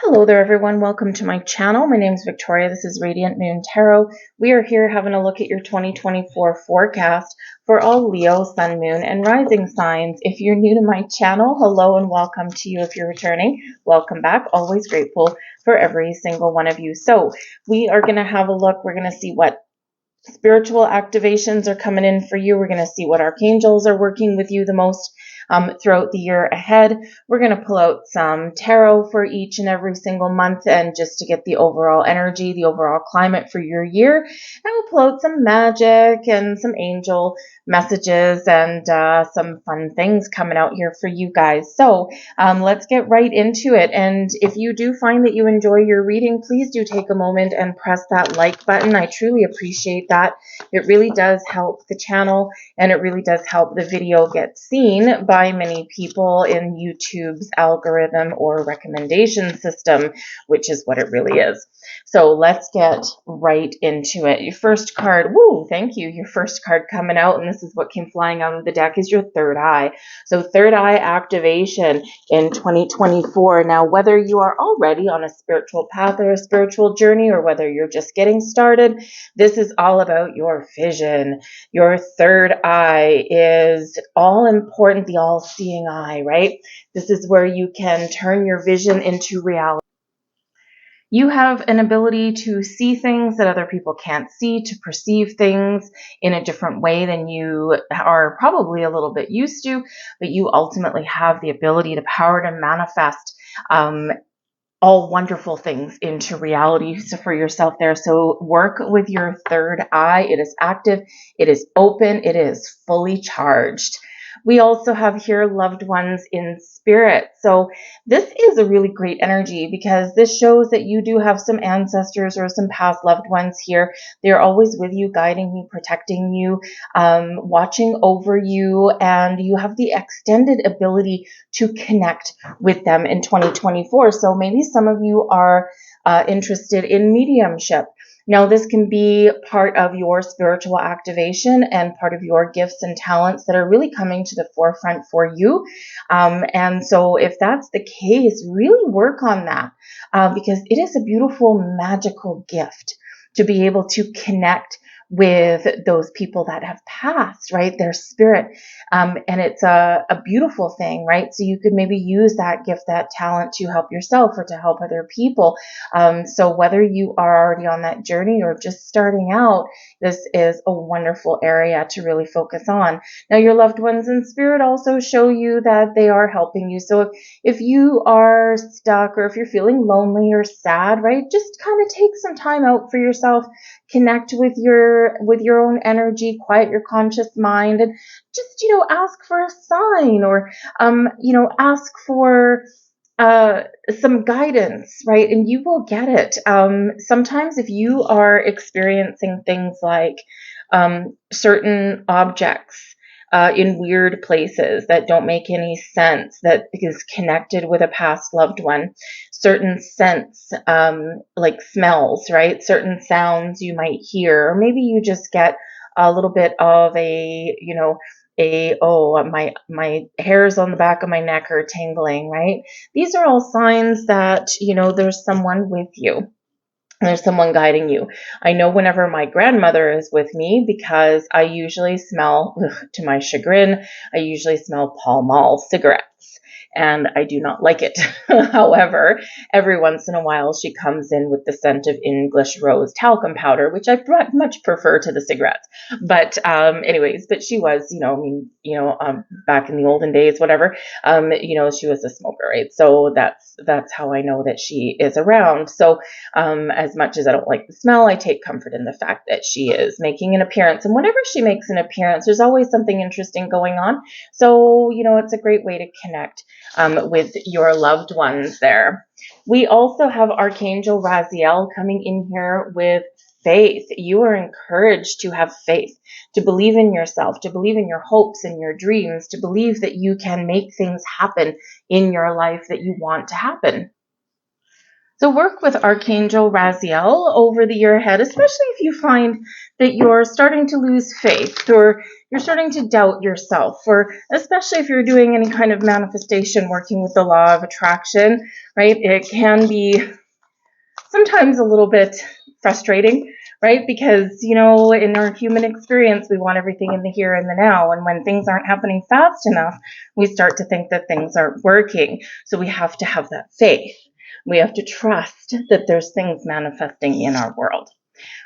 Hello there, everyone. Welcome to my channel. My name is Victoria. This is Radiant Moon Tarot. We are here having a look at your 2024 forecast for all Leo, Sun, Moon, and Rising signs. If you're new to my channel, hello and welcome to you. If you're returning, welcome back. Always grateful for every single one of you. So we are going to have a look. We're going to see what spiritual activations are coming in for you. We're going to see what archangels are working with you the most throughout the year ahead. We're going to pull out some tarot for each and every single month and just to get the overall energy, the overall climate for your year. And we'll pull out some magic and some angel messages and some fun things coming out here for you guys. So let's get right into it. And if you do find that you enjoy your reading, please do take a moment and press that like button. I truly appreciate that. It really does help the channel and it really does help the video get seen by many people in YouTube's algorithm or recommendation system, which is what it really is. So let's get right into it. Your first card, woo, thank you. Your first card coming out, and this is what came flying out of the deck, is your third eye. So third eye activation in 2024. Now, whether you are already on a spiritual path or a spiritual journey, or whether you're just getting started, this is all about your vision. Your third eye is all important, the all-seeing eye, right? This is where you can turn your vision into reality. You have an ability to see things that other people can't see, to perceive things in a different way than you are probably a little bit used to, but you ultimately have the ability, the power to manifest all wonderful things into reality for yourself there. So work with your third eye. It is active, it is open, it is fully charged. We also have here loved ones in spirit. So this is a really great energy because this shows that you do have some ancestors or some past loved ones here. They're always with you, guiding you, protecting you, watching over you, and you have the extended ability to connect with them in 2024. So maybe some of you are interested in mediumship. Now, this can be part of your spiritual activation and part of your gifts and talents that are really coming to the forefront for you. And so if that's the case, really work on that because it is a beautiful, magical gift to be able to connect with those people that have passed, right? Their spirit. And it's a beautiful thing, right? So you could maybe use that gift, that talent to help yourself or to help other people. So whether you are already on that journey or just starting out, this is a wonderful area to really focus on. Now, your loved ones in spirit also show you that they are helping you. So if you are stuck or if you're feeling lonely or sad, right, just kind of take some time out for yourself, connect with your own energy, quiet your conscious mind, and just, ask for a sign or, ask for some guidance, right? And you will get it. Sometimes if you are experiencing things like certain objects in weird places that don't make any sense, that is connected with a past loved one, certain scents, like smells, right? Certain sounds you might hear, or maybe you just get a little bit of my hairs on the back of my neck are tingling, right? These are all signs that, there's someone with you. There's someone guiding you. I know whenever my grandmother is with me, because I usually smell, to my chagrin, I usually smell Pall Mall cigarettes. And I do not like it. However, every once in a while she comes in with the scent of English rose talcum powder, which I much prefer to the cigarettes. But anyways, but she was, back in the olden days, whatever, she was a smoker, right? So that's how I know that she is around. So as much as I don't like the smell, I take comfort in the fact that she is making an appearance. And whenever she makes an appearance, there's always something interesting going on. So, it's a great way to connect with your loved ones there. We also have Archangel Raziel coming in here with faith. You are encouraged to have faith, to believe in yourself, to believe in your hopes and your dreams, to believe that you can make things happen in your life that you want to happen. So work with Archangel Raziel over the year ahead, especially if you find that you're starting to lose faith or you're starting to doubt yourself, or especially if you're doing any kind of manifestation working with the law of attraction, right? It can be sometimes a little bit frustrating, right? Because, you know, in our human experience, we want everything in the here and the now. And when things aren't happening fast enough, we start to think that things aren't working. So we have to have that faith. We have to trust that there's things manifesting in our world.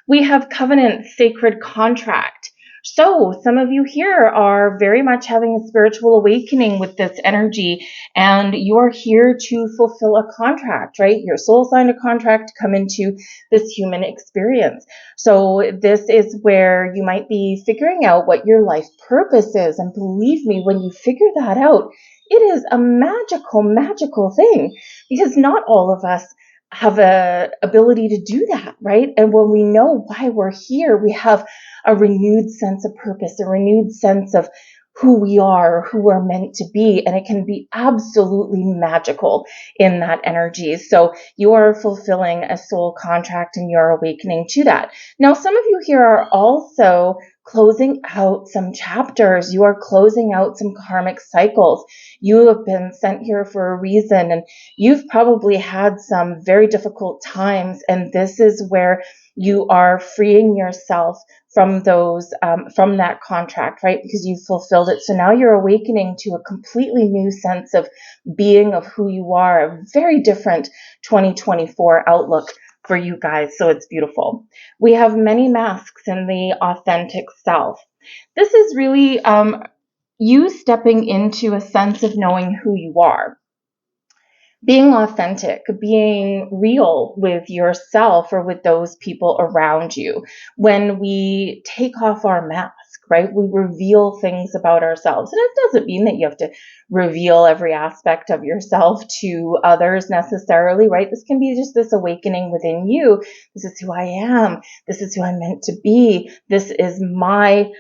We have covenant, sacred contract. So some of you here are very much having a spiritual awakening with this energy, and you're here to fulfill a contract, right? Your soul signed a contract to come into this human experience. So this is where you might be figuring out what your life purpose is. And believe me, when you figure that out, it is a magical, magical thing, because not all of us have a ability to do that, right? And when we know why we're here, we have a renewed sense of purpose, a renewed sense of who we are, who we're meant to be, and it can be absolutely magical in that energy. So you are fulfilling a soul contract and you're awakening to that. Now, some of you here are also closing out some chapters. You are closing out some karmic cycles. You have been sent here for a reason, and you've probably had some very difficult times, and this is where you are freeing yourself from those, from that contract, right? Because you've fulfilled it. So now you're awakening to a completely new sense of being, of who you are, a very different 2024 outlook for you guys. So it's beautiful. We have many masks in the authentic self. This is really you stepping into a sense of knowing who you are. Being authentic, being real with yourself or with those people around you. When we take off our mask, right, we reveal things about ourselves. And it doesn't mean that you have to reveal every aspect of yourself to others necessarily, right? This can be just this awakening within you. This is who I am. This is who I'm meant to be. This is my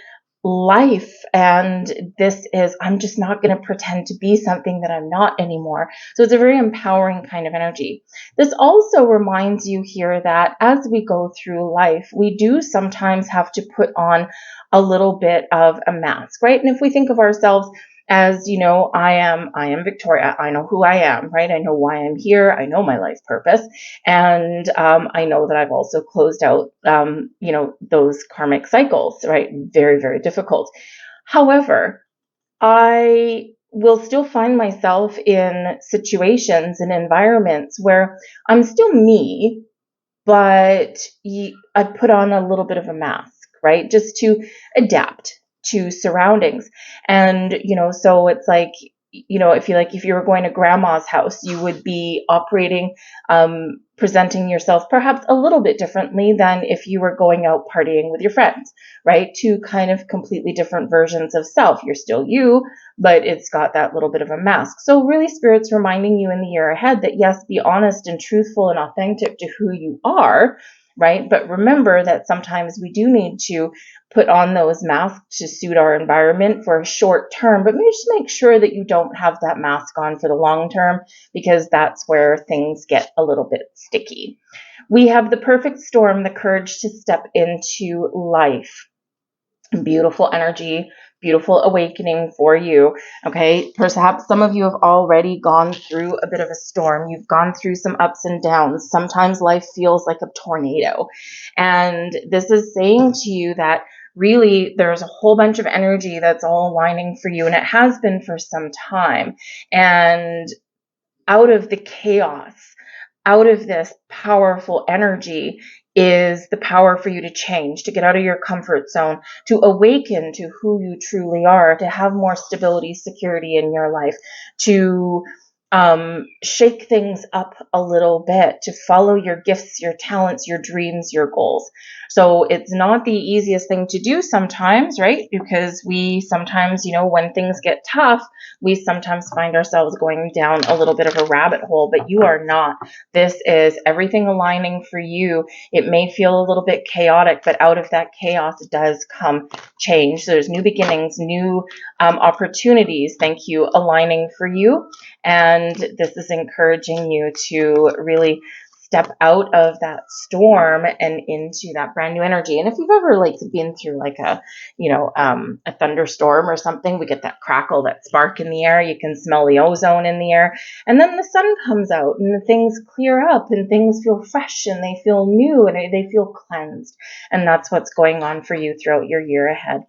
life, and this is, I'm just not going to pretend to be something that I'm not anymore. So it's a very empowering kind of energy. This also reminds you here that as we go through life, we do sometimes have to put on a little bit of a mask, right? And if we think of ourselves as, you know, I am Victoria. I know who I am, right? I know why I'm here. I know my life purpose. And I know that I've also closed out, you know, those karmic cycles, right? Very, very difficult. However, I will still find myself in situations and environments where I'm still me, but I put on a little bit of a mask, right? Just to adapt to surroundings. And, you know, so it's like, you know, if you were going to grandma's house, you would be operating, presenting yourself perhaps a little bit differently than if you were going out partying with your friends, right? Two kind of completely different versions of self. You're still you, but it's got that little bit of a mask. So really, Spirit's reminding you in the year ahead that yes, be honest and truthful and authentic to who you are, right? But remember that sometimes we do need to put on those masks to suit our environment for a short term, but maybe just make sure that you don't have that mask on for the long term, because that's where things get a little bit sticky. We have the perfect storm, the courage to step into life. Beautiful energy, beautiful awakening for you. Okay, perhaps some of you have already gone through a bit of a storm. You've gone through some ups and downs. Sometimes life feels like a tornado. And this is saying to you that really there's a whole bunch of energy that's all aligning for you, and it has been for some time. And out of the chaos, out of this powerful energy is the power for you to change, to get out of your comfort zone, to awaken to who you truly are, to have more stability, security in your life, to shake things up a little bit, to follow your gifts, your talents, your dreams, your goals. So it's not the easiest thing to do sometimes, right? Because we sometimes, you know, when things get tough, we sometimes find ourselves going down a little bit of a rabbit hole, but you are not. This is everything aligning for you. It may feel a little bit chaotic, but out of that chaos does come change. So there's new beginnings, new opportunities, thank you, aligning for you. And this is encouraging you to really step out of that storm and into that brand new energy. And if you've ever like been through like a, a thunderstorm or something, we get that crackle, that spark in the air. You can smell the ozone in the air. And then the sun comes out and things clear up and things feel fresh and they feel new and they feel cleansed. And that's what's going on for you throughout your year ahead.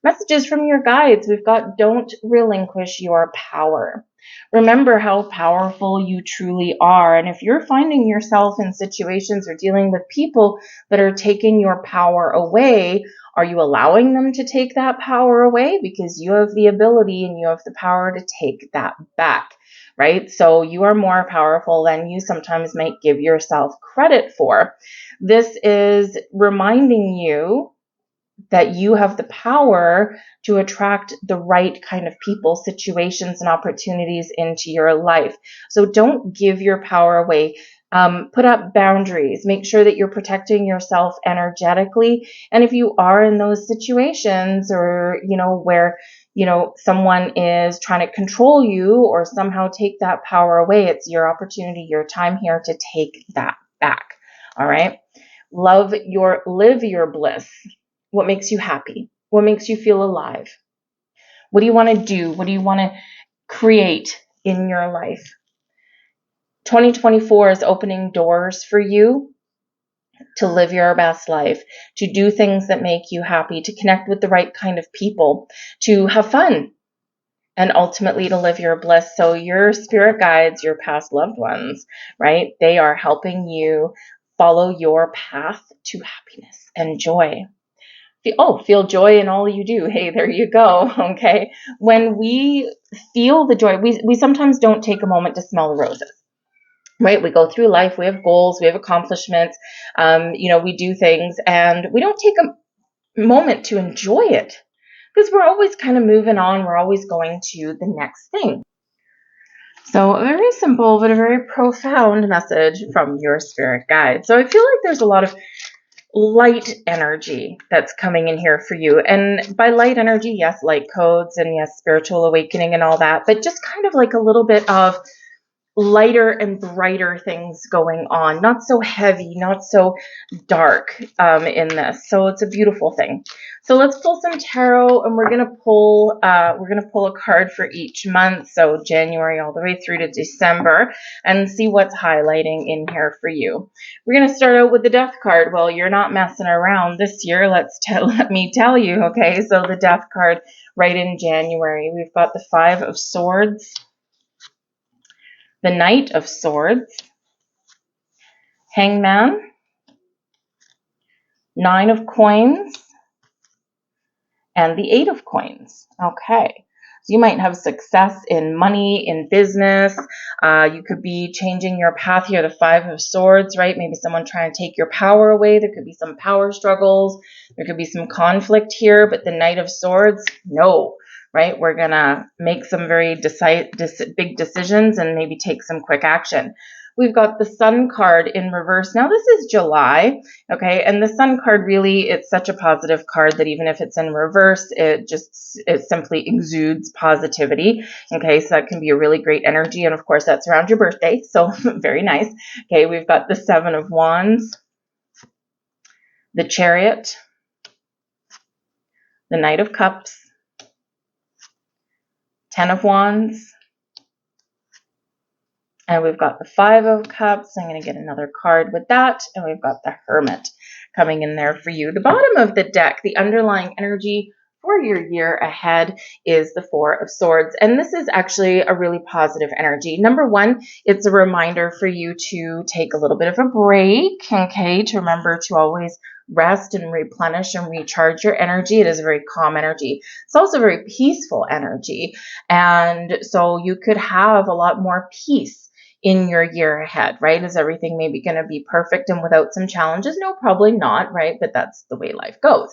Messages from your guides. We've got don't relinquish your power. Remember how powerful you truly are. And if you're finding yourself in situations or dealing with people that are taking your power away, are you allowing them to take that power away? Because you have the ability and you have the power to take that back, right? So you are more powerful than you sometimes might give yourself credit for. This is reminding you that you have the power to attract the right kind of people, situations, and opportunities into your life. So don't give your power away. Put up boundaries. Make sure that you're protecting yourself energetically. And if you are in those situations or, where, someone is trying to control you or somehow take that power away, it's your opportunity, your time here to take that back. All right. Live your bliss. What makes you happy? What makes you feel alive? What do you want to do? What do you want to create in your life? 2024 is opening doors for you to live your best life, to do things that make you happy, to connect with the right kind of people, to have fun, and ultimately to live your bliss. So your spirit guides, your past loved ones, right? They are helping you follow your path to happiness and joy. Feel joy in all you do. Hey, there you go. Okay. When we feel the joy, we sometimes don't take a moment to smell the roses, right? We go through life. We have goals. We have accomplishments. We do things and we don't take a moment to enjoy it because we're always kind of moving on. We're always going to the next thing. So a very simple, but a very profound message from your spirit guide. So I feel like there's a lot of light energy that's coming in here for you. And by light energy, yes, light codes and yes, spiritual awakening and all that, but just kind of like a little bit of lighter and brighter things going on, not so heavy, not so dark in this. So it's a beautiful thing. So let's pull some tarot, and we're gonna pull a card for each month, so January all the way through to December, and see what's highlighting in here for you. We're gonna start out with the Death card. Well, you're not messing around this year. Let me tell you. Okay, so the Death card right in January. We've got the Five of Swords, the Knight of Swords, Hangman, Nine of Coins, and the Eight of Coins. Okay. So you might have success in money, in business. You could be changing your path here. The Five of Swords, right? Maybe someone trying to take your power away. There could be some power struggles. There could be some conflict here. But the Knight of Swords, no. Right? We're going to make some very big decisions and maybe take some quick action. We've got the Sun card in reverse. Now, this is July, okay? And the Sun card really, it's such a positive card that even if it's in reverse, it simply exudes positivity, okay? So that can be a really great energy. And of course, that's around your birthday, so very nice. Okay, we've got the Seven of Wands, the Chariot, the Knight of Cups, Ten of Wands, and we've got the Five of Cups. I'm going to get another card with that. And we've got the Hermit coming in there for you. The bottom of the deck, the underlying energy for your year ahead is the Four of Swords. And this is actually a really positive energy. Number one, it's a reminder for you to take a little bit of a break, okay, to remember to always rest and replenish and recharge your energy. It is a very calm energy. It's also a very peaceful energy. And so you could have a lot more peace in your year ahead, right? Is everything maybe going to be perfect and without some challenges? No, probably not, right? But that's the way life goes.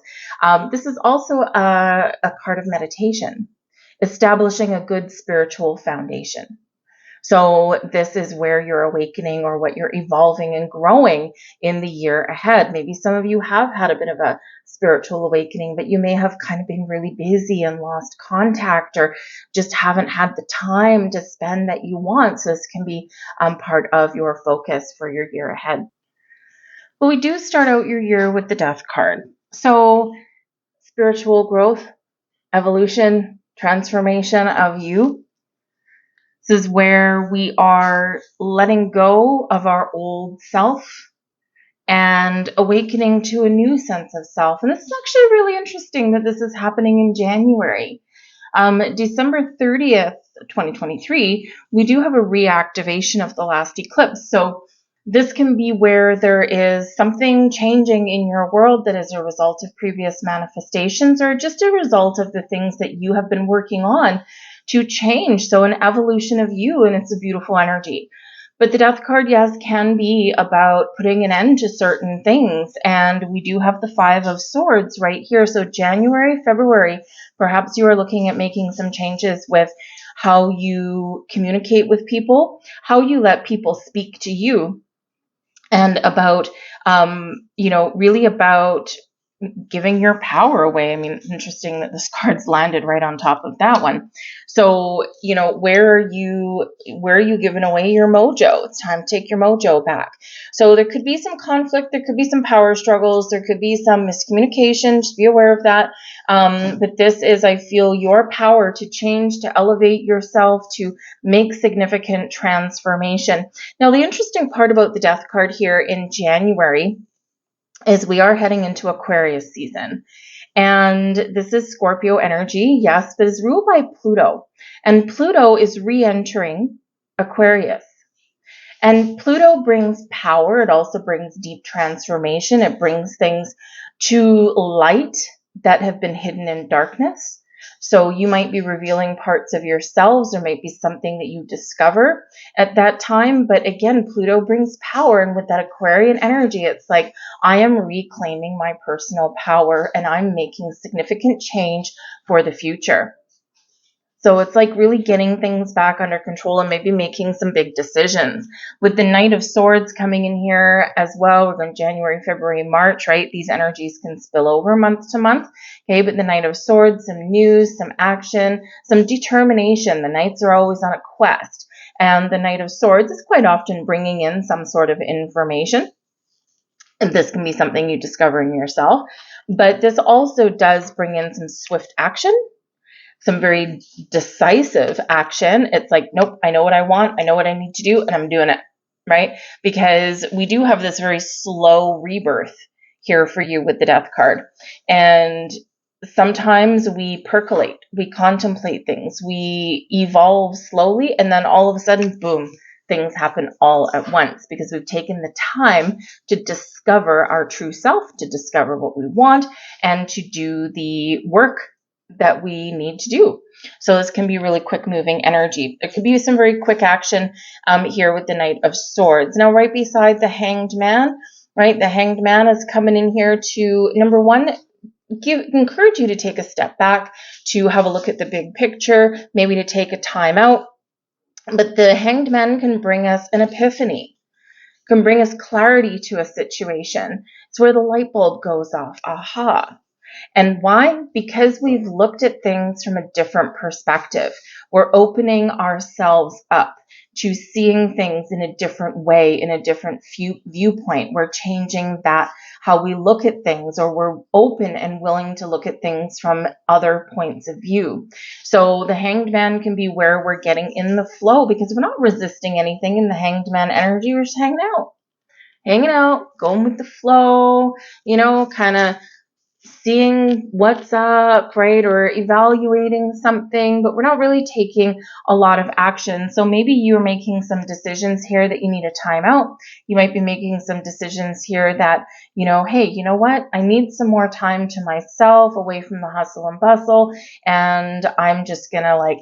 This is also a card of meditation, establishing a good spiritual foundation. So this is where you're awakening or what you're evolving and growing in the year ahead. Maybe some of you have had a bit of a spiritual awakening, but you may have kind of been really busy and lost contact, or just haven't had the time to spend that you want. So this can be part of your focus for your year ahead. But we do start out your year with the Death card. So spiritual growth, evolution, transformation of you. This is where we are letting go of our old self and awakening to a new sense of self. And this is actually really interesting that this is happening in January. December 30th, 2023, we do have a reactivation of the last eclipse. So this can be where there is something changing in your world that is a result of previous manifestations, or just a result of the things that you have been working on to change. So an evolution of you, and it's a beautiful energy. But the Death card, yes, can be about putting an end to certain things. And we do have the Five of Swords right here. So January, February, perhaps you are looking at making some changes with how you communicate with people, how you let people speak to you, and about, really about giving your power away. I mean, interesting that this card's landed right on top of that one. So, where are you giving away your mojo? It's time to take your mojo back. So there could be some conflict, there could be some power struggles, there could be some miscommunication. Just be aware of that. But this is, I feel, your power to change, to elevate yourself, to make significant transformation. Now, the interesting part about the Death card here in January is we are heading into Aquarius season. And this is Scorpio energy, yes, but is ruled by Pluto. And Pluto is re-entering Aquarius. And Pluto brings power. It also brings deep transformation. It brings things to light that have been hidden in darkness. So you might be revealing parts of yourselves. There might be something that you discover at that time. But again, Pluto brings power. And with that Aquarian energy, it's like, I am reclaiming my personal power and I'm making significant change for the future. So it's like really getting things back under control and maybe making some big decisions. With the Knight of Swords coming in here as well, we're going January, February, March, right? These energies can spill over month to month. Okay, but the Knight of Swords, some news, some action, some determination. The Knights are always on a quest. And the Knight of Swords is quite often bringing in some sort of information. And this can be something you discover in yourself. But this also does bring in some swift action, some very decisive action. It's like, nope, I know what I want. I know what I need to do, and I'm doing it, right? Because we do have this very slow rebirth here for you with the Death card. And sometimes we percolate, we contemplate things, we evolve slowly, and then all of a sudden, boom, things happen all at once because we've taken the time to discover our true self, to discover what we want, and to do the work that we need to do. So this can be really quick moving energy. There could be some very quick action here with the Knight of Swords. Now, right beside the Hanged Man, right? The Hanged Man is coming in here to, number one, encourage you to take a step back, to have a look at the big picture, maybe to take a time out. But the Hanged Man can bring us an epiphany, can bring us clarity to a situation. It's where the light bulb goes off. Aha. And why? Because we've looked at things from a different perspective. We're opening ourselves up to seeing things in a different way, in a different viewpoint. We're changing that, how we look at things, or we're open and willing to look at things from other points of view. So the Hanged Man can be where we're getting in the flow, because we're not resisting anything in the Hanged Man energy. We're just hanging out, going with the flow, kind of seeing what's up, right? Or evaluating something, but we're not really taking a lot of action. So maybe you're making some decisions here that you need a timeout. You might be making some decisions here that, hey, you know what? I need some more time to myself, away from the hustle and bustle. And I'm just going to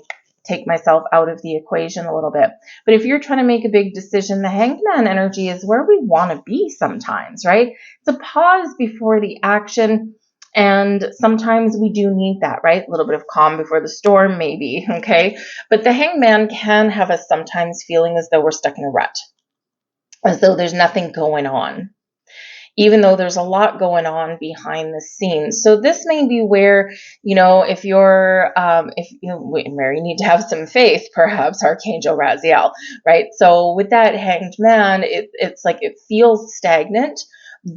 take myself out of the equation a little bit. But if you're trying to make a big decision, the Hanged Man energy is where we want to be sometimes, right? It's a pause before the action. And sometimes we do need that, right? A little bit of calm before the storm, maybe, okay? But the Hangman can have us sometimes feeling as though we're stuck in a rut, as though there's nothing going on, even though there's a lot going on behind the scenes. So this may be where, if you're, where you need to have some faith, perhaps, Archangel Raziel, right? So with that Hanged Man, it's like it feels stagnant,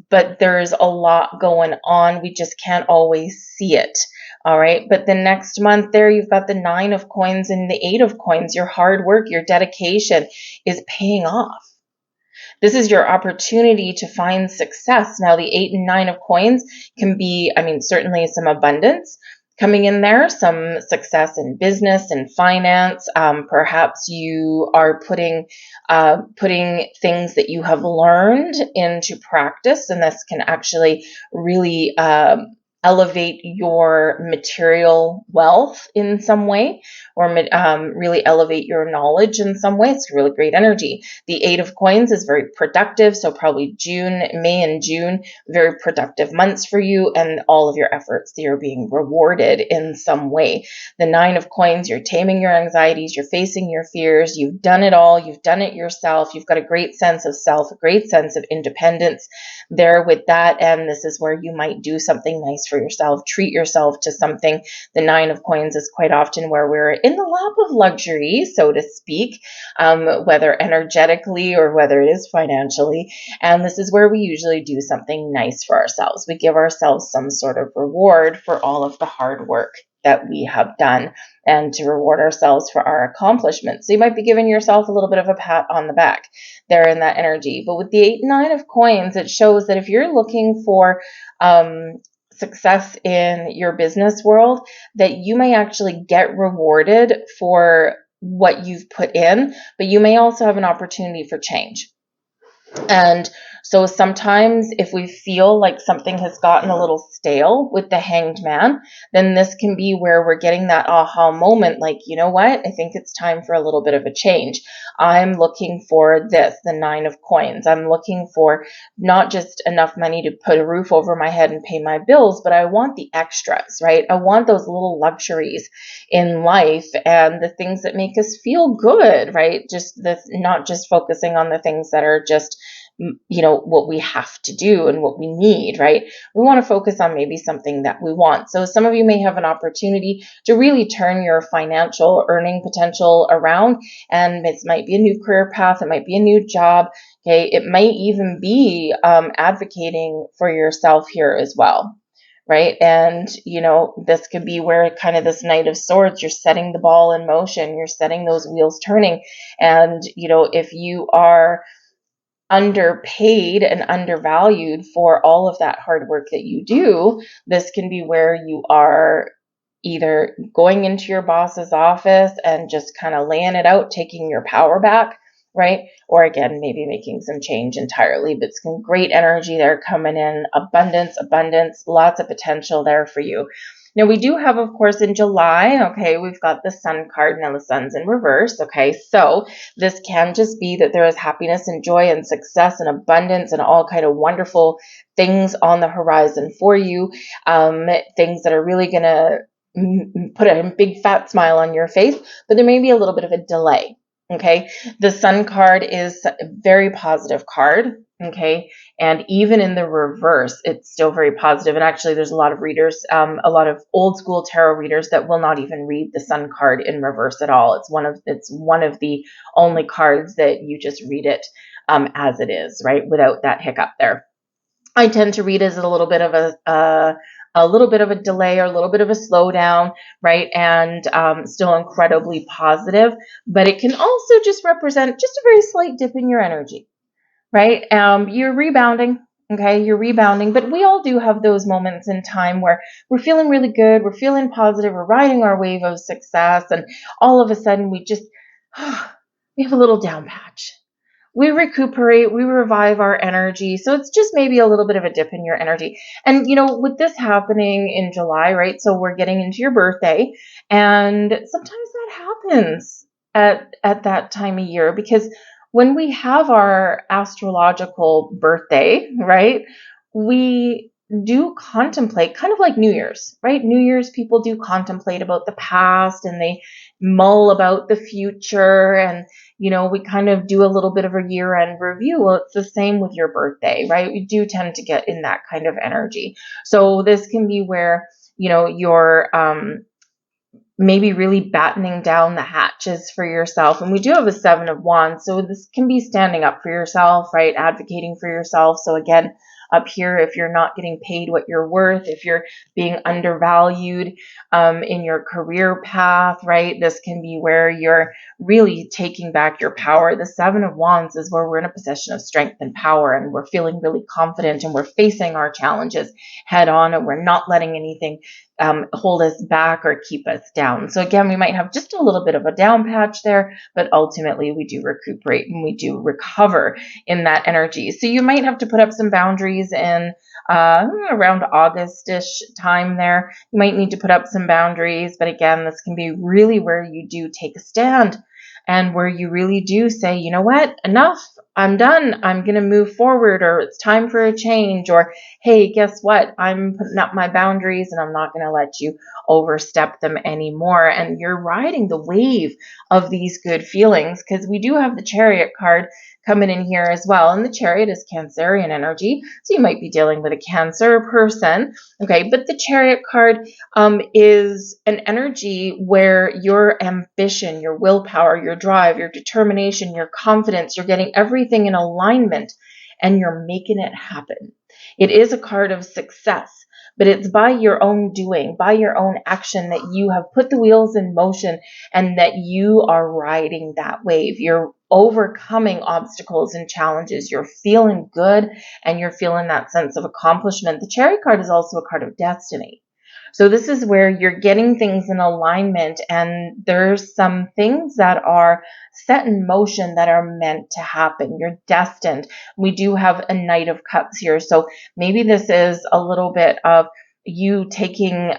but there's a lot going on. We just can't always see it. All right. But the next month there, you've got the 9 of Coins and the 8 of Coins. Your hard work, your dedication is paying off. This is your opportunity to find success. Now, the 8 and 9 of Coins can be, certainly some abundance coming in there, some success in business and finance. Perhaps you are putting things that you have learned into practice, and this can actually really elevate your material wealth in some way, or really elevate your knowledge in some way. It's really great energy. The 8 of Coins is very productive, so probably May and June, very productive months for you, and all of your efforts, you're being rewarded in some way. The 9 of Coins, you're taming your anxieties, you're facing your fears, you've done it all, you've done it yourself, you've got a great sense of self, a great sense of independence there with that, and this is where you might do something nice for yourself, treat yourself to something. The 9 of Coins is quite often where we're in the lap of luxury, so to speak, whether energetically or whether it is financially, and this is where we usually do something nice for ourselves. We give ourselves some sort of reward for all of the hard work that we have done, and to reward ourselves for our accomplishments. So you might be giving yourself a little bit of a pat on the back there in that energy. But with the 8 and 9 of Coins, it shows that if you're looking for success in your business world, that you may actually get rewarded for what you've put in, but you may also have an opportunity for change. And so sometimes if we feel like something has gotten a little stale with the Hanged Man, then this can be where we're getting that aha moment, like, you know what, I think it's time for a little bit of a change. I'm looking for this, the 9 of Coins. I'm looking for not just enough money to put a roof over my head and pay my bills, but I want the extras, right? I want those little luxuries in life and the things that make us feel good, right? Just this, not just focusing on the things that are just what we have to do and what we need, right? We want to focus on maybe something that we want. So some of you may have an opportunity to really turn your financial earning potential around, and it might be a new career path, it might be a new job, okay? It might even be advocating for yourself here as well, right? And, this could be where kind of this Knight of Swords, you're setting the ball in motion, you're setting those wheels turning. And, if you are underpaid and undervalued for all of that hard work that you do, this can be where you are either going into your boss's office and just kind of laying it out, taking your power back, right? Or again, maybe making some change entirely, but some great energy there coming in, abundance, lots of potential there for you. Now, we do have, of course, in July, okay, we've got the Sun card. Now, the Sun's in reverse, okay? So this can just be that there is happiness and joy and success and abundance and all kind of wonderful things on the horizon for you, things that are really going to put a big fat smile on your face, but there may be a little bit of a delay. Okay, the Sun card is a very positive card. Okay, and even in the reverse, it's still very positive. And actually, there's a lot of readers, a lot of old school tarot readers that will not even read the Sun card in reverse at all. It's one of the only cards that you just read it as it is, right, without that hiccup there. I tend to read as a little bit of a delay or a little bit of a slowdown, right? And still incredibly positive, but it can also just represent just a very slight dip in your energy, right? You're rebounding, okay? You're rebounding, but we all do have those moments in time where we're feeling really good, we're feeling positive, we're riding our wave of success, and all of a sudden we just, we have a little down patch. We recuperate, we revive our energy. So it's just maybe a little bit of a dip in your energy. And, with this happening in July, right? So we're getting into your birthday, and sometimes that happens at that time of year, because when we have our astrological birthday, right, we do contemplate, kind of like New Year's, right? New Year's, people do contemplate about the past and they mull about the future, and we kind of do a little bit of a year-end review. Well, it's the same with your birthday, right? We do tend to get in that kind of energy. So this can be where you're maybe really battening down the hatches for yourself. And we do have a 7 of Wands, so this can be standing up for yourself, right? Advocating for yourself. So again, up here, if you're not getting paid what you're worth, if you're being undervalued in your career path, right? This can be where you're really taking back your power. The 7 of Wands is where we're in a position of strength and power, and we're feeling really confident, and we're facing our challenges head on, and we're not letting anything hold us back or keep us down. So again, we might have just a little bit of a down patch there, but ultimately we do recuperate and we do recover in that energy. So you might have to put up some boundaries in around August-ish time there. You might need to put up some boundaries, but again, this can be really where you do take a stand and where you really do say, you know what, enough, I'm done, I'm going to move forward, or it's time for a change, or hey, guess what, I'm putting up my boundaries and I'm not going to let you overstep them anymore. And you're riding the wave of these good feelings, because we do have the Chariot card coming in here as well. And the Chariot is Cancerian energy. So you might be dealing with a Cancer person. Okay. But the Chariot card is an energy where your ambition, your willpower, your drive, your determination, your confidence, you're getting everything in alignment and you're making it happen. It is a card of success, but it's by your own doing, by your own action, that you have put the wheels in motion and that you are riding that wave. You're overcoming obstacles and challenges. You're feeling good and you're feeling that sense of accomplishment. The Chariot card is also a card of destiny. So this is where you're getting things in alignment, and there's some things that are set in motion that are meant to happen. You're destined. We do have a Knight of Cups here. So maybe this is a little bit of you taking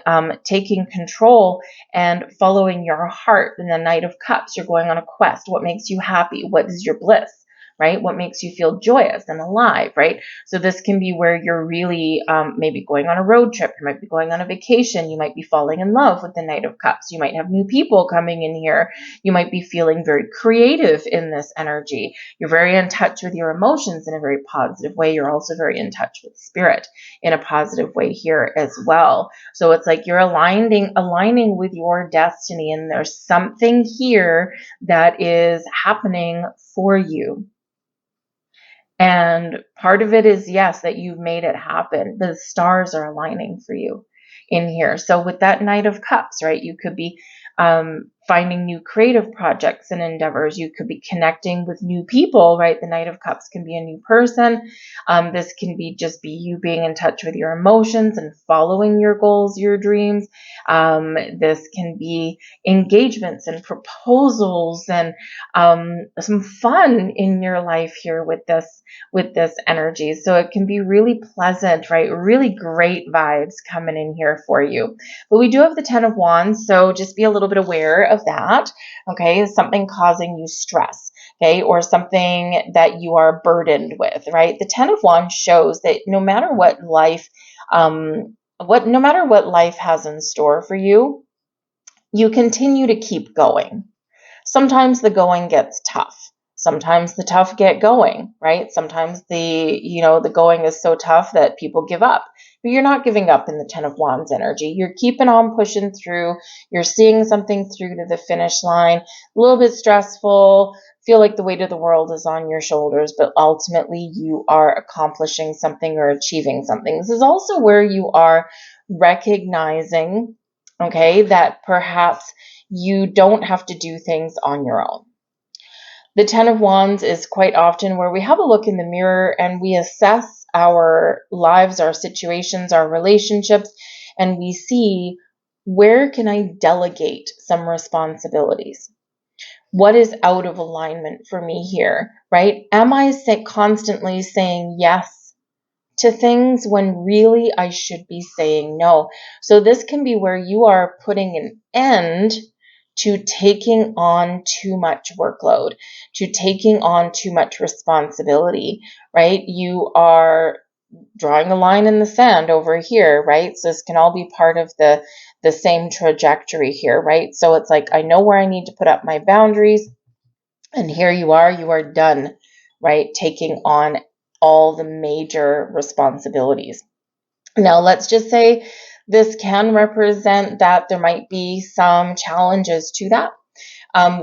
control and following your heart. In the Knight of Cups, you're going on a quest. What makes you happy? What is your bliss? Right? What makes you feel joyous and alive, right? So this can be where you're really maybe going on a road trip. You might be going on a vacation. You might be falling in love with the Knight of Cups. You might have new people coming in here. You might be feeling very creative in this energy. You're very in touch with your emotions in a very positive way. You're also very in touch with spirit in a positive way here as well. So it's like you're aligning with your destiny, and there's something here that is happening for you. And part of it is, yes, that you've made it happen. The stars are aligning for you in here. So with that Knight of Cups, right, you could be finding new creative projects and endeavors. You could be connecting with new people, right? The Knight of Cups can be a new person. This can be just be you being in touch with your emotions and following your goals, your dreams. This can be engagements and proposals and some fun in your life here with this energy. So it can be really pleasant, right? Really great vibes coming in here for you. But we do have the 10 of Wands, so just be a little bit aware of that, okay? Something causing you stress, okay? Or something that you are burdened with, right? The 10 of Wands shows that no matter what life has in store for you, you continue to keep going. Sometimes the going gets tough. Sometimes the tough get going, right? Sometimes the going is so tough that people give up. But you're not giving up in the 10 of Wands energy. You're keeping on pushing through. You're seeing something through to the finish line. A little bit stressful. Feel like the weight of the world is on your shoulders, but ultimately you are accomplishing something or achieving something. This is also where you are recognizing, okay, that perhaps you don't have to do things on your own. The 10 of Wands is quite often where we have a look in the mirror and we assess our lives, our situations, our relationships, and we see, where can I delegate some responsibilities? What is out of alignment for me here, right? Am I constantly saying yes to things when really I should be saying no? So this can be where you are putting an end to taking on too much workload, to taking on too much responsibility, right? You are drawing a line in the sand over here, right? So this can all be part of the same trajectory here, right? So it's like, I know where I need to put up my boundaries, and here you are done, right? Taking on all the major responsibilities. Now, let's just say this can represent that there might be some challenges to that.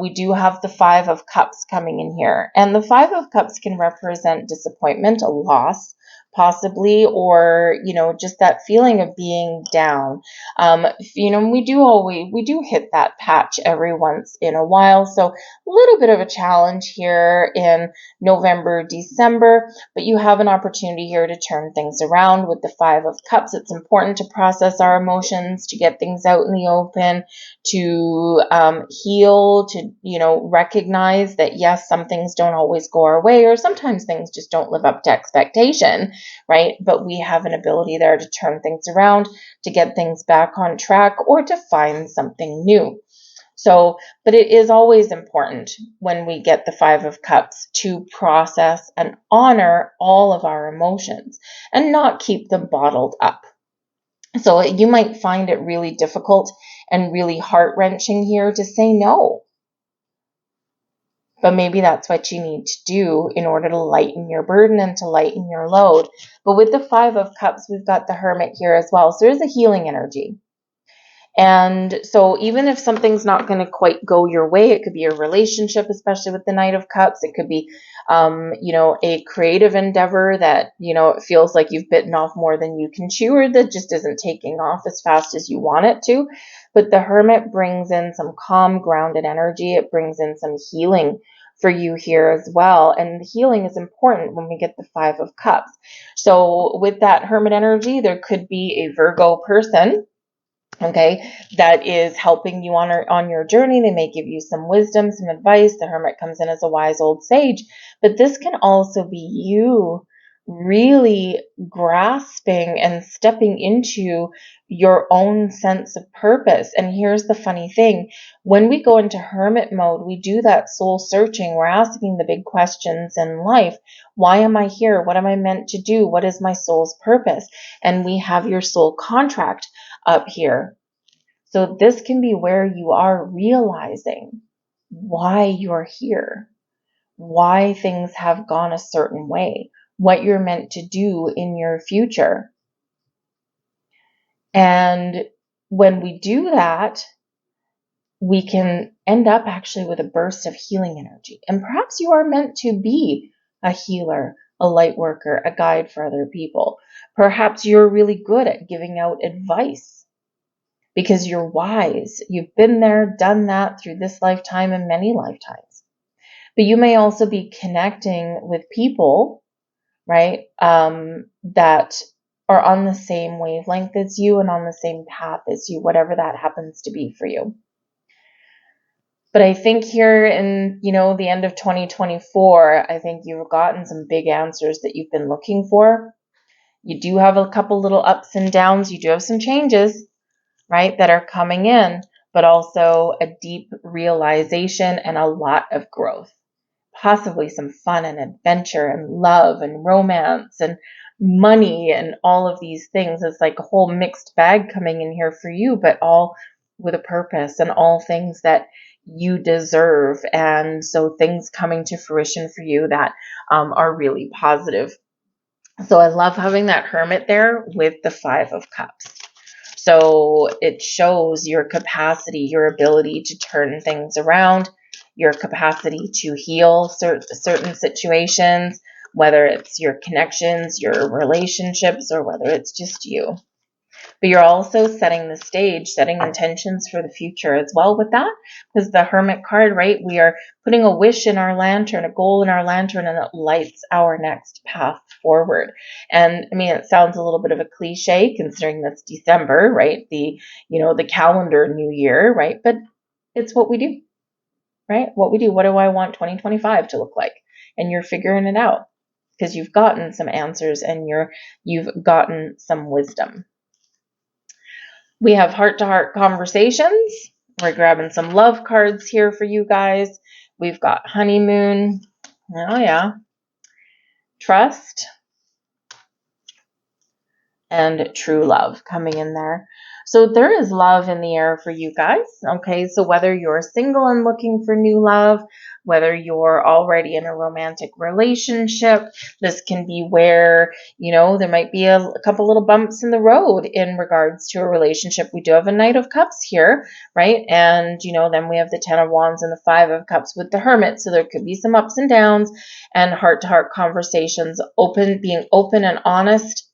We do have the Five of Cups coming in here. And the Five of Cups can represent disappointment, a loss, possibly, or, just that feeling of being down. We do hit that patch every once in a while. So a little bit of a challenge here in November, December, but you have an opportunity here to turn things around with the Five of Cups. It's important to process our emotions, to get things out in the open, to heal, to recognize that yes, some things don't always go our way, or sometimes things just don't live up to expectation, right? But we have an ability there to turn things around, to get things back on track, or to find something new. So, but it is always important when we get the Five of Cups to process and honor all of our emotions and not keep them bottled up. So you might find it really difficult and really heart-wrenching here to say no. But maybe that's what you need to do in order to lighten your burden and to lighten your load. But with the Five of Cups, we've got the Hermit here as well. So there's a healing energy. And so even if something's not going to quite go your way, it could be a relationship, especially with the Knight of Cups. It could be, a creative endeavor that, it feels like you've bitten off more than you can chew, or that just isn't taking off as fast as you want it to. But the Hermit brings in some calm, grounded energy. It brings in some healing for you here as well. And the healing is important when we get the Five of Cups. So with that Hermit energy, there could be a Virgo person, okay, that is helping you on your journey. They may give you some wisdom, some advice. The Hermit comes in as a wise old sage, but this can also be you really grasping and stepping into your own sense of purpose. And here's the funny thing: when we go into hermit mode, we do that soul searching. We're asking the big questions in life. Why am I here? What am I meant to do? What is my soul's purpose? And we have your soul contract up here. So this can be where you are realizing why you're here, why things have gone a certain way, what you're meant to do in your future. And when we do that, we can end up actually with a burst of healing energy. And perhaps you are meant to be a healer, a light worker, a guide for other people. Perhaps you're really good at giving out advice, because you're wise. You've been there, done that through this lifetime and many lifetimes. But you may also be connecting with people, right, that are on the same wavelength as you and on the same path as you, whatever that happens to be for you. But I think here in, the end of 2024, I think you've gotten some big answers that you've been looking for. You do have a couple little ups and downs. You do have some changes, right, that are coming in, but also a deep realization and a lot of growth, possibly some fun and adventure and love and romance and money and all of these things. It's like a whole mixed bag coming in here for you, but all with a purpose and all things that you deserve. And so things coming to fruition for you that are really positive. So I love having that Hermit there with the Five of Cups. So it shows your capacity, your ability to turn things around, your capacity to heal certain situations, whether it's your connections, your relationships, or whether it's just you. But you're also setting the stage, setting intentions for the future as well with that, because the Hermit card, right? We are putting a wish in our lantern, a goal in our lantern, and it lights our next path forward. And I mean, it sounds a little bit of a cliche considering that's December, right? The calendar new year, right? But it's what we do, right? What we do. What do I want 2025 to look like? And you're figuring it out because you've gotten some answers and you've gotten some wisdom. We have heart-to-heart conversations. We're grabbing some love cards here for you guys. We've got honeymoon. Oh, yeah. Trust. and true love coming in there. So there is love in the air for you guys. Okay, so whether you're single and looking for new love, whether you're already in a romantic relationship, this can be where, there might be a couple little bumps in the road in regards to a relationship. We do have a Knight of Cups here, right? And, then we have the Ten of Wands and the Five of Cups with the Hermit. So there could be some ups and downs and heart-to-heart conversations, being open and honest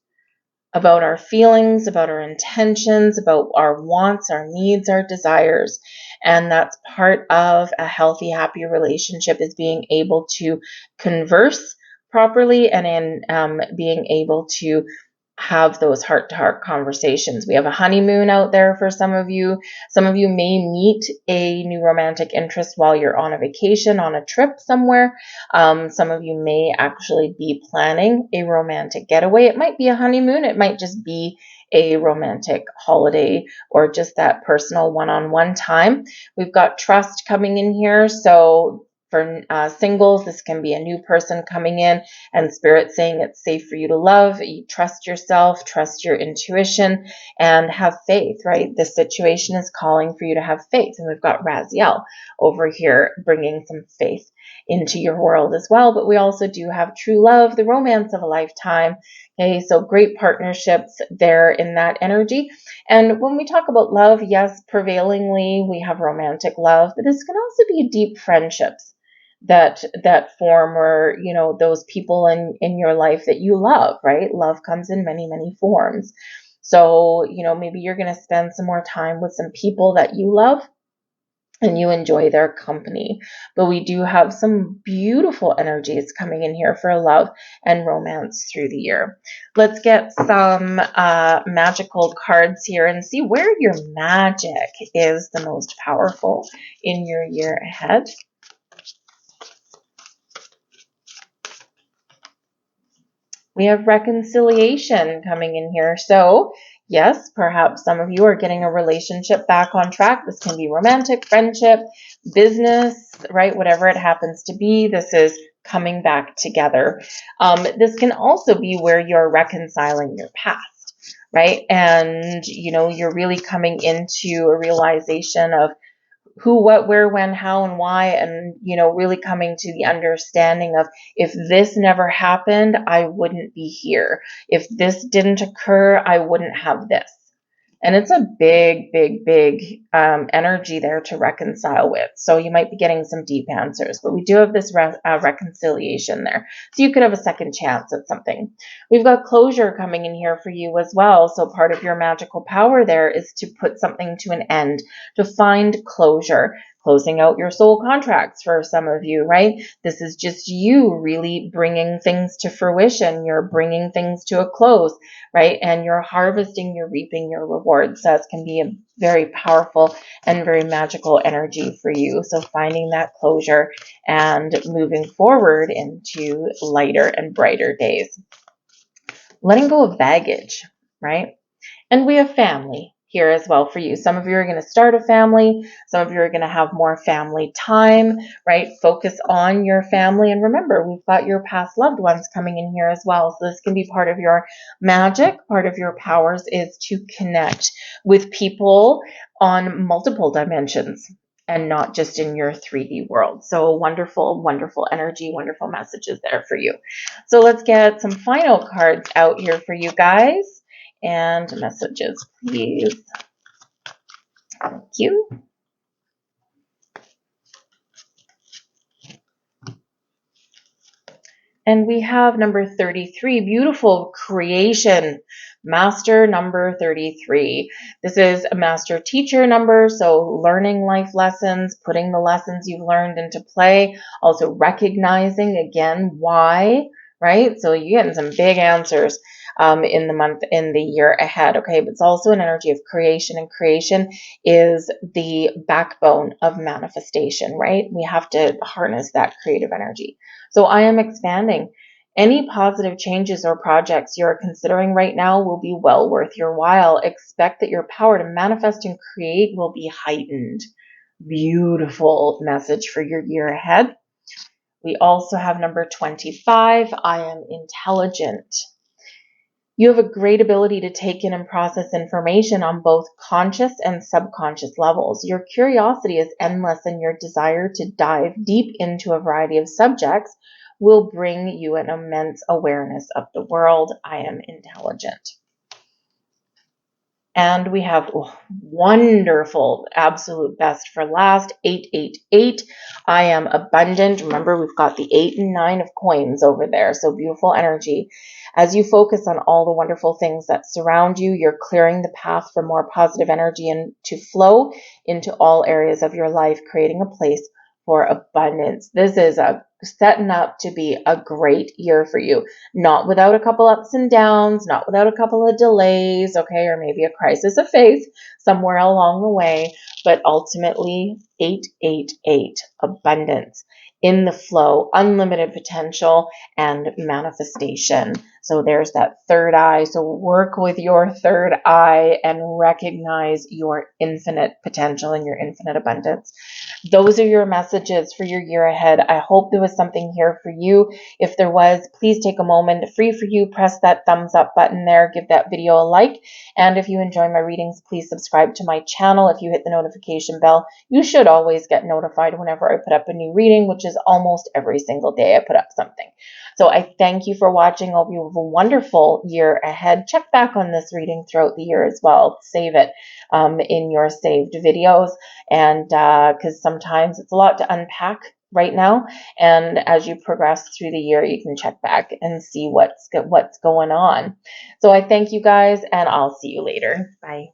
about our feelings, about our intentions, about our wants, our needs, our desires. And that's part of a healthy, happy relationship, is being able to converse properly and in being able to have those heart-to-heart conversations. We have a honeymoon out there for some of you. Some of you may meet a new romantic interest while you're on a vacation, on a trip somewhere. Some of you may actually be planning a romantic getaway. It might be a honeymoon. It might just be a romantic holiday or just that personal one-on-one time. We've got trust coming in here. So for singles, this can be a new person coming in and spirit saying it's safe for you to love. You trust yourself, trust your intuition, and have faith, right? This situation is calling for you to have faith. And we've got Raziel over here bringing some faith into your world as well. But we also do have true love, the romance of a lifetime. Okay, so great partnerships there in that energy. And when we talk about love, yes, prevailingly we have romantic love, but this can also be deep friendships that form, or those people in your life that you love, right? Love comes in many forms. So maybe you're going to spend some more time with some people that you love and you enjoy their company. But we do have some beautiful energies coming in here for love and romance through the year. Let's get some magical cards here and see where your magic is the most powerful in your year ahead. We have reconciliation coming in here. So yes, perhaps some of you are getting a relationship back on track. This can be romantic, friendship, business, right? Whatever it happens to be, this is coming back together. This can also be where you're reconciling your past, right? And, you're really coming into a realization of who, what, where, when, how, and why, and, really coming to the understanding of, if this never happened, I wouldn't be here. If this didn't occur, I wouldn't have this. And it's a big energy there to reconcile with. So you might be getting some deep answers, but we do have this reconciliation there. So you could have a second chance at something. We've got closure coming in here for you as well. So part of your magical power there is to put something to an end, to find closure. Closing out your soul contracts for some of you, right? This is just you really bringing things to fruition. You're bringing things to a close, right? And you're harvesting, you're reaping your rewards. So it can be a very powerful and very magical energy for you. So finding that closure and moving forward into lighter and brighter days. Letting go of baggage, right? And we have family here as well for you. Some of you are going to start a family. Some of you are going to have more family time, right? Focus on your family. And remember, we've got your past loved ones coming in here as well. So this can be part of your magic. Part of your powers is to connect with people on multiple dimensions and not just in your 3D world. So wonderful energy, wonderful messages there for you. So let's get some final cards out here for you guys. And messages, please. Thank you. And we have number 33, beautiful creation, master number 33. This is a master teacher number, so learning life lessons, putting the lessons you've learned into play, also recognizing again why, right? So you're getting some big answers in the year ahead. Okay, but it's also an energy of creation, and creation is the backbone of manifestation, right? We have to harness that creative energy. So I am expanding. Any positive changes or projects you're considering right now will be well worth your while. Expect that your power to manifest and create will be heightened. Beautiful message for your year ahead. We also have number 25. I am intelligent. You have a great ability to take in and process information on both conscious and subconscious levels. Your curiosity is endless, and your desire to dive deep into a variety of subjects will bring you an immense awareness of the world. I am intelligent. And we have wonderful, absolute best for last, 888. I am abundant. Remember, we've got the 8 and 9 of coins over there. So beautiful energy. As you focus on all the wonderful things that surround you, you're clearing the path for more positive energy and to flow into all areas of your life, creating a place for abundance. This is setting up to be a great year for you. Not without a couple ups and downs, not without a couple of delays, okay, or maybe a crisis of faith somewhere along the way, but ultimately 888, abundance, in the flow, unlimited potential, and manifestation. So there's that third eye. So work with your third eye and recognize your infinite potential and your infinite abundance. Those are your messages for your year ahead. I hope there was something here for you. If there was, please take a moment, free for you, press that thumbs up button there, give that video a like. And if you enjoy my readings, please subscribe to my channel. If you hit the notification bell, you should always get notified whenever I put up a new reading, which is almost every single day I put up something. So I thank you for watching. I hope you have a wonderful year ahead. Check back on this reading throughout the year as well. Save it in your saved videos. And because sometimes it's a lot to unpack right now. And as you progress through the year, you can check back and see what's going on. So I thank you guys, and I'll see you later. Bye.